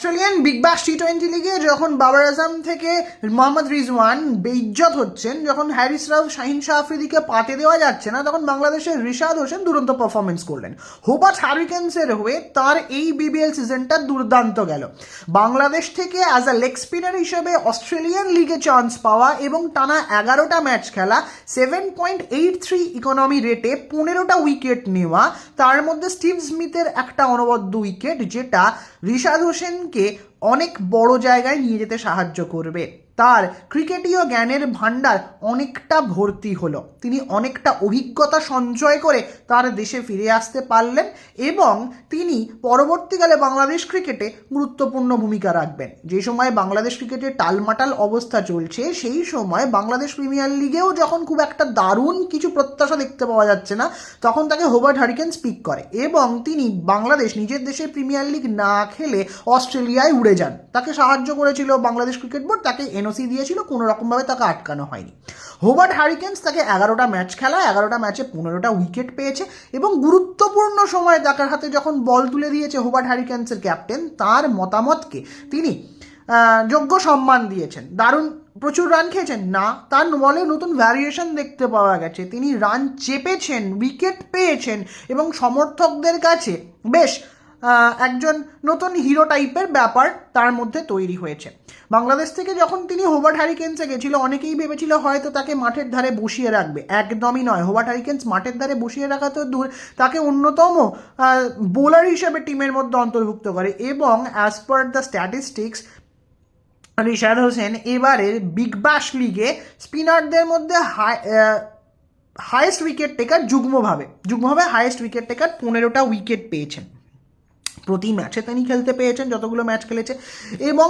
Australian Big Bash টি-20 লিগে যখন বাবার আজম থেকে মোহাম্মদ রিজওয়ান বেইজ্জত হচ্ছেন, যখন হ্যারিস রাউফ, শাহিন শাহ আফ্রিদিকে পাতে দেওয়া যাচ্ছে না, তখন বাংলাদেশের রিশাদ হোসেন দুরন্ত পারফরমেন্স করলেন। হোবার্ট হ্যারিকেন্সের হয়ে তার এই বিবিএল সিজনটা দুর্দান্ত গেল। বাংলাদেশ থেকে অ্যাজ আ লেগ স্পিনার হিসেবে অস্ট্রেলিয়ান লিগে চান্স পাওয়া এবং টানা 11টা ম্যাচ খেলা, 7.83 ইকোনমি রেটে 15টা উইকেট নেওয়া, তার মধ্যে স্টিভ স্মিথের একটা অনবদ্য উইকেট, যেটা রিশাদ হোসেনকে অনেক বড় জায়গায় নিয়ে যেতে সাহায্য করবে। তার ক্রিকেটীয় জ্ঞানের ভাণ্ডার অনেকটা ভর্তি হলো, তিনি অনেকটা অভিজ্ঞতা সঞ্চয় করে তার দেশে ফিরে আসতে পারলেন এবং তিনি পরবর্তীকালে বাংলাদেশ ক্রিকেটে গুরুত্বপূর্ণ ভূমিকা রাখবেন। যে সময় বাংলাদেশ ক্রিকেটের টালমাটাল অবস্থা চলছে, সেই সময় বাংলাদেশ প্রিমিয়ার লিগেও যখন খুব একটা দারুণ কিছু প্রত্যাশা দেখতে পাওয়া যাচ্ছে না, তখন তাকে হোবার্ট হ্যারিকেন্স পিক করে এবং তিনি বাংলাদেশ নিজের দেশের প্রিমিয়ার লিগ না খেলে অস্ট্রেলিয়ায় উড়ে যান। তাকে সাহায্য করেছিল বাংলাদেশ ক্রিকেট বোর্ড, তাকে এনওসি দিয়েছিল, কোনো রকমভাবে তাকে আটকানো হয়নি। হোবার্ট হ্যারিকেন্স তাকে 11টা ম্যাচ খেলা, 11টা ম্যাচে 15টা উইকেট পেয়েছে এবং গুরুত্বপূর্ণ সময়ে তার হাতে যখন বল তুলে দিয়েছে হোবার্ট হ্যারিকেন্সের ক্যাপ্টেন, তার মতামতকে তিনি যোগ্য সম্মান দিয়েছেন। দারুণ প্রচুর রান খেয়েছেন না, তার বলে নতুন ভ্যারিয়েশন দেখতে পাওয়া গেছে, তিনি রান চেপেছেন, উইকেট পেয়েছেন এবং সমর্থকদের কাছে বেশ একজন নতুন হিরো টাইপের ব্যাপার তার মধ্যে তৈরি হয়েছে। বাংলাদেশ থেকে যখন তিনি হোবার্ট হ্যারিকেন্সে গেছিল, অনেকেই ভেবেছিল হয়তো তাকে মাঠের ধারে বসিয়ে রাখবে, একদমই নয়। হোবার্ট হ্যারিকেন্স মাঠের ধারে বসিয়ে রাখা তো দূর, তাকে অন্যতম বোলার হিসেবে টিমের মধ্যে অন্তর্ভুক্ত করে এবং as per the statistics Rishad Hossain এবারের বিগ ব্যাশ লিগে স্পিনারদের মধ্যে হাইয়েস্ট উইকেট টেকার, যুগ্মভাবে হাইয়েস্ট উইকেট টেকার, 15টা উইকেট পেয়েছেন। প্রতি ম্যাচে তিনি খেলতে পেয়েছেন যতগুলো ম্যাচ খেলেছে এবং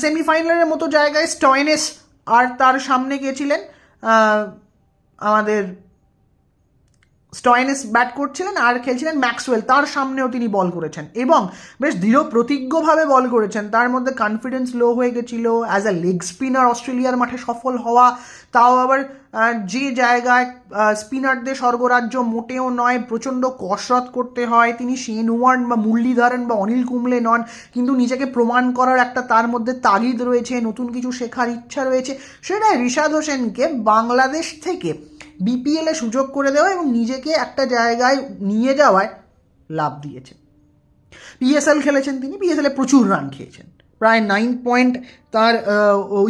সেমিফাইনালের মতো জায়গায় স্টয়নেস আর তার সামনে গিয়েছিলেন, আমাদের স্টয়নেস ব্যাট করছিলেন আর খেলছিলেন ম্যাক্সওয়েল, তার সামনেও তিনি বল করেছেন এবং বেশ দৃঢ় প্রতিজ্ঞভাবে বল করেছেন। তার মধ্যে কনফিডেন্স লো হয়ে গেছিলো। অ্যাজ আ লেগ স্পিনার অস্ট্রেলিয়ার মাঠে সফল হওয়া, তাও আবার যে জায়গায় স্পিনারদের স্বর্গরাজ্য মোটেও নয়, প্রচণ্ড কসরত করতে হয়, তিনি শেন ওয়ার্ন বা মুরলীধরন বা অনিল কুম্বলে নন, কিন্তু নিজেকে প্রমাণ করার একটা তার মধ্যে তাগিদ রয়েছে, নতুন কিছু শেখার ইচ্ছা রয়েছে, সেটাই রিশাদ হোসেনকে বাংলাদেশ থেকে বিপিএলে সুযোগ করে দেওয়া এবং নিজেকে একটা জায়গায় নিয়ে যাওয়ায় লাভ দিয়েছে। পিএসএল খেলেছেন তিনি, পিএসএলে প্রচুর রান খেয়েছেন, প্রায় 9 পয়েন্ট, তার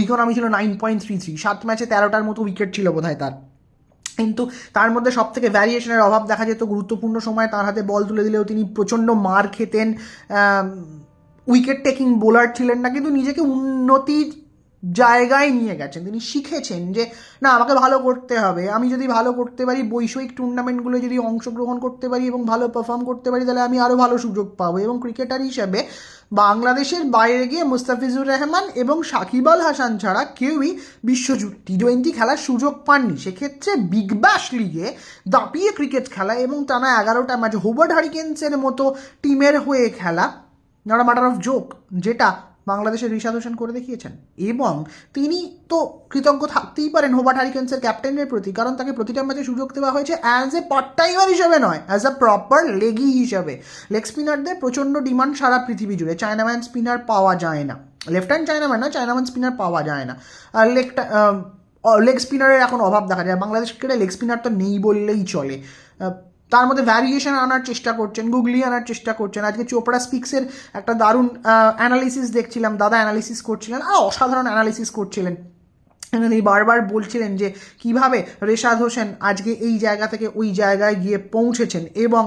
ইকোনমি ছিল 9.33, 7 ম্যাচে 13টার মতো উইকেট ছিল বোধহয় তার, কিন্তু তার মধ্যে সব থেকে ভ্যারিয়েশনের অভাব দেখা যেত। গুরুত্বপূর্ণ সময় তার হাতে বল তুলে দিলেও তিনি প্রচণ্ড মার খেতেন, উইকেট টেকিং বোলার ছিলেন না, কিন্তু নিজেকে উন্নতির জায়গায় নিয়ে গেছেন। তিনি শিখেছেন যে না, আমাকে ভালো করতে হবে, আমি যদি ভালো করতে পারি, বৈষয়িক টুর্নামেন্টগুলো যদি অংশগ্রহণ করতে পারি এবং ভালো পারফর্ম করতে পারি, তাহলে আমি আরও ভালো সুযোগ পাবো। এবং ক্রিকেটার হিসেবে বাংলাদেশের বাইরে গিয়ে মুস্তাফিজুর রহমান এবং সাকিব আল হাসান ছাড়া কেউই বিশ্ব টি-20 খেলার সুযোগ পাননি। সেক্ষেত্রে বিগ ব্যাশ লিগে দাপিয়ে ক্রিকেট খেলা এবং টানা 11টা ম্যাচ হোবার্ট হ্যারিকেন্সের মতো টিমের হয়ে খেলা, not a matter of joke, যেটা বাংলাদেশের রিশাদ হোসেন করে দেখিয়েছেন। এবং তিনি তো কৃতজ্ঞ থাকতেই পারেন হোবার্ট হ্যারিকেন্সের ক্যাপ্টেনের প্রতি, কারণ তাকে প্রতিটা ম্যাচে সুযোগ দেওয়া হয়েছে অ্যাজ এ পার্ট টাইমার হিসেবে নয়, অ্যাজ আ প্রপার লেগি হিসাবে। লেগ স্পিনারদের প্রচণ্ড ডিমান্ড সারা পৃথিবী জুড়ে, চায়নাম্যান স্পিনার পাওয়া যায় না, লেফট হ্যান্ড চায়নাম্যান না, চায়নাম্যান স্পিনার পাওয়া যায় না, আর লেগ স্পিনারের এখন অভাব দেখা যায় বাংলাদেশ ক্রিকেটে। লেগ স্পিনার তো নেই বললেই চলে। তার মধ্যে ভ্যারিয়েশন আনার চেষ্টা করছেন, গুগলি আনার চেষ্টা করছেন। আজকে চোপড়া স্পিক্সের একটা দারুণ অ্যানালিসিস দেখছিলাম, দাদা অ্যানালিসিস করছিলেন, আর অসাধারণ অ্যানালিসিস করছিলেন। তিনি বারবার বলছিলেন যে কীভাবে রিশাদ হোসেন আজকে এই জায়গা থেকে ওই জায়গায় গিয়ে পৌঁছেছেন এবং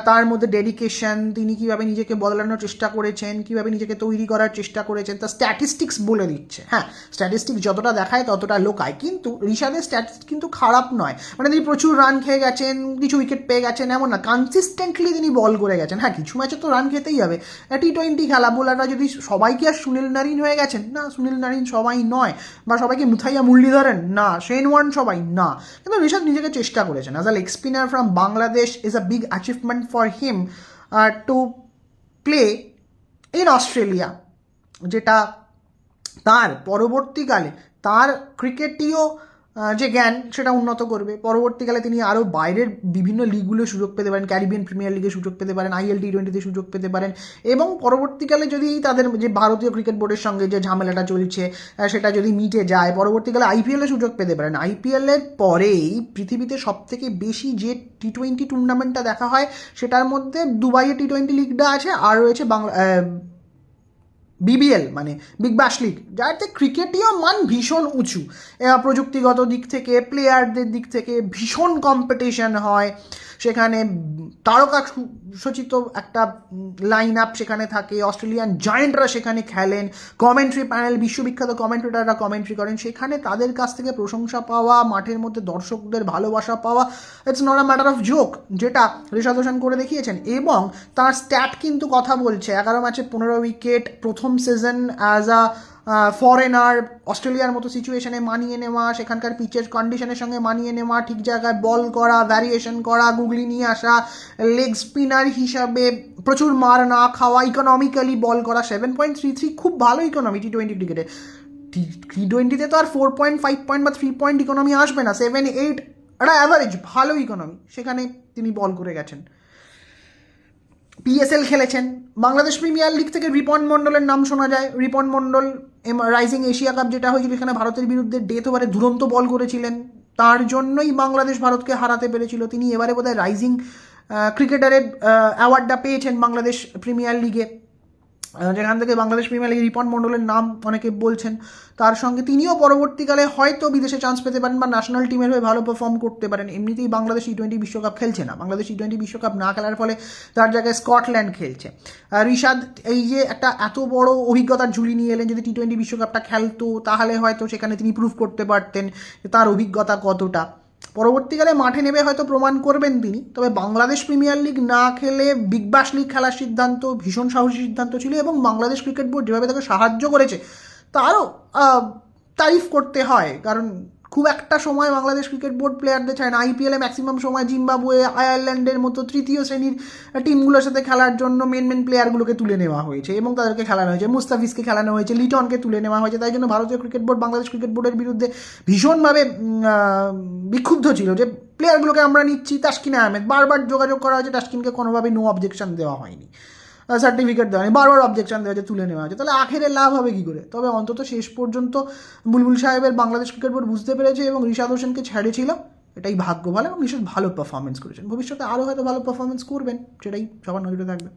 তার মধ্যে ডেডিকেশন, তিনি কীভাবে নিজেকে বদলানোর চেষ্টা করেছেন, কীভাবে নিজেকে তৈরি করার চেষ্টা করেছেন, তার স্ট্যাটিস্টিক্স বলে দিচ্ছে। হ্যাঁ, স্ট্যাটিস্টিক্স যতটা দেখায় ততটা লোকায়, কিন্তু রিশাদের স্ট্যাটিস্টিক্স কিন্তু খারাপ নয়। মানে তিনি প্রচুর রান খেয়ে গেছেন, কিছু উইকেট পেয়ে গেছেন এমন না, কনসিস্টেন্টলি তিনি বল করে গেছেন। হ্যাঁ, কিছু ম্যাচে তো রান খেতেই হবে, টি-20 খেলা, বোলাররা যদি সবাই কি আর সুনীল নারিন হয়ে গেছেন? না, সুনীল নারিন সবাই নয়, বা সবাইকে মুরলীধরন না, শেন ওয়ার্ন সবাই না, কিন্তু রিশাদ নিজেকে চেষ্টা করেছেন। As a leg spinner from Bangladesh is a big achievement for him to play in Australia, যেটা তার পরবর্তীকালে তার ক্রিকেটীয় যে জ্ঞান সেটা উন্নত করবে। পরবর্তীকালে তিনি আরও বাইরের বিভিন্ন লিগগুলো সুযোগ পেতে পারেন, ক্যারিবিয়ান প্রিমিয়ার লিগে সুযোগ পেতে পারেন, IL T20তে সুযোগ পেতে পারেন, এবং পরবর্তীকালে যদি তাদের যে ভারতীয় ক্রিকেট বোর্ডের সঙ্গে যে ঝামেলাটা চলছে সেটা যদি মিটে যায়, পরবর্তীকালে IPL-এ সুযোগ পেতে পারেন। IPL-এর পরেই পৃথিবীতে সবথেকে বেশি যে T20 টুর্নামেন্টটা দেখা হয় সেটার মধ্যে দুবাইয়ে T20 লিগটা আছে, আর রয়েছে বাংলা BBL মানে বিগ ব্যাশ লিগ, যাতে ক্রিকেটীয় মান ভীষণ উঁচু, প্রযুক্তিগত দিক থেকে, প্লেয়ারদের দিক থেকে ভীষণ কম্পিটিশন হয় সেখানে, তারকা সূচিত একটা লাইন আপ সেখানে থাকে, অস্ট্রেলিয়ান জায়েন্টরা সেখানে খেলেন, কমেন্ট্রি প্যানেল, বিশ্ববিখ্যাত কমেন্টেটাররা কমেন্ট্রি করেন, সেখানে তাদের কাছ থেকে প্রশংসা পাওয়া, মাঠের মধ্যে দর্শকদের ভালোবাসা পাওয়া, it's not a matter of joke, যেটা ঋষাদ হোসেন করে দেখিয়েছেন। এবং তার স্ট্যাট কিন্তু কথা বলছে, 11 ম্যাচে 15 উইকেট, প্রথম সিজন অ্যাজ আ ফরেনার, অস্ট্রেলিয়ার মতো সিচুয়েশনে মানিয়ে নেওয়া, সেখানকার পিচের কন্ডিশনের সঙ্গে মানিয়ে নেওয়া, ঠিক জায়গায় বল করা, ভ্যারিয়েশন করা, গুগলি নিয়ে আসা, লেগ স্পিনার হিসাবে প্রচুর মার না খাওয়া, ইকোনমিক্যালি বল করা, 7.33 খুব ভালো ইকোনমি T20 ক্রিকেটে। T20তে তো আর 4.5 পয়েন্ট বা 3 পয়েন্ট ইকোনমি আসবে না, 7-8 একটা অ্যাভারেজ ভালো ইকোনমি, সেখানে তিনি বল করে গেছেন। PSL খেলেছেন, বাংলাদেশ প্রিমিয়ার লিগ থেকে রিপন মণ্ডলের নাম শোনা যায়। রিপন মণ্ডল রাইজিং এশিয়া কাপ যেটা হয়েছিল এখানে ভারতের বিরুদ্ধে ডেথ ওভারে দুরন্ত বল করেছিলেন, তার জন্যই বাংলাদেশ ভারতকে হারাতে পেরেছিল। তিনি এবারে বোধহয় রাইজিং ক্রিকেটারের অ্যাওয়ার্ডটা পেয়েছেন বাংলাদেশ প্রিমিয়ার লিগে, যেখান থেকে বাংলাদেশ প্রিমিয়ার লিগে রিপন মণ্ডলের নাম অনেকে বলছেন। তার সঙ্গে তিনিও পরবর্তীকালে হয়তো বিদেশে চান্স পেতে পারেন বা ন্যাশনাল টিমের হয়ে ভালো পারফর্ম করতে পারেন। এমনিতেই বাংলাদেশ T20 বিশ্বকাপ খেলছে না, বাংলাদেশ T20 বিশ্বকাপ না খেলার ফলে তার জায়গায় স্কটল্যান্ড খেলছে। ঋষাদ এই যে একটা এত বড় অভিজ্ঞতার ঝুলি নিয়ে এলেন, যদি T20 বিশ্বকাপটা খেলতো তাহলে হয়তো সেখানে তিনি প্রুভ করতে পারতেন তার অভিজ্ঞতা কতটা। পরবর্তীকালে মাঠে নেমে হয়তো প্রমাণ করবেন তিনি। তবে বাংলাদেশ প্রিমিয়ার লিগ না খেলে বিগ ব্যাশ লিগ খেলার সিদ্ধান্ত ভীষণ সাহসী সিদ্ধান্ত ছিল, এবং বাংলাদেশ ক্রিকেট বোর্ড যেভাবে তাকে সাহায্য করেছে তারও তারিফ করতে হয়, কারণ খুব একটা সময় বাংলাদেশ ক্রিকেট বোর্ড প্লেয়ারদের চায় না। IPL-এ ম্যাক্সিমাম সময় জিম্বাবুয়ে, আয়ারল্যান্ডের মতো তৃতীয় শ্রেণীর টিমগুলোর সাথে খেলার জন্য মেন প্লেয়ারগুলোকে তুলে নেওয়া হয়েছে এবং তাদেরকে খেলানো হয়েছে, মুস্তাফিজকে খেলানো হয়েছে, লিটনকে তুলে নেওয়া হয়েছে। তাই জন্য ভারতীয় ক্রিকেট বোর্ড বাংলাদেশ ক্রিকেট বোর্ডের বিরুদ্ধে ভীষণভাবে বিক্ষুব্ধ ছিল যে প্লেয়ারগুলোকে আমরা নিচ্ছি। তাসকিন আহমেদ, বারবার যোগাযোগ করা হয়েছে, তাসকিনকে কোনোভাবে নো অবজেকশন দেওয়া হয়নি, সার্টিফিকেট দেওয়া হয়নি, বারবার অবজেকশন দেওয়া হয়েছে, তুলে নেওয়া হয়েছে। তাহলে আখেরে লাভ হবে কী করে? তবে অন্তত শেষ পর্যন্ত বুলবুল সাহেবের বাংলাদেশ ক্রিকেট বোর্ড বুঝতে পেরেছে এবং ঋষাদ হোসেনকে ছেড়েছিল, এটাই ভাগ্য ভালো, এবং ঋষাদ ভালো পারফরমেন্স করেছেন। ভবিষ্যতে আরও হয়তো ভালো পারফরমেন্স করবেন, সেটাই সবার নজরে থাকবে।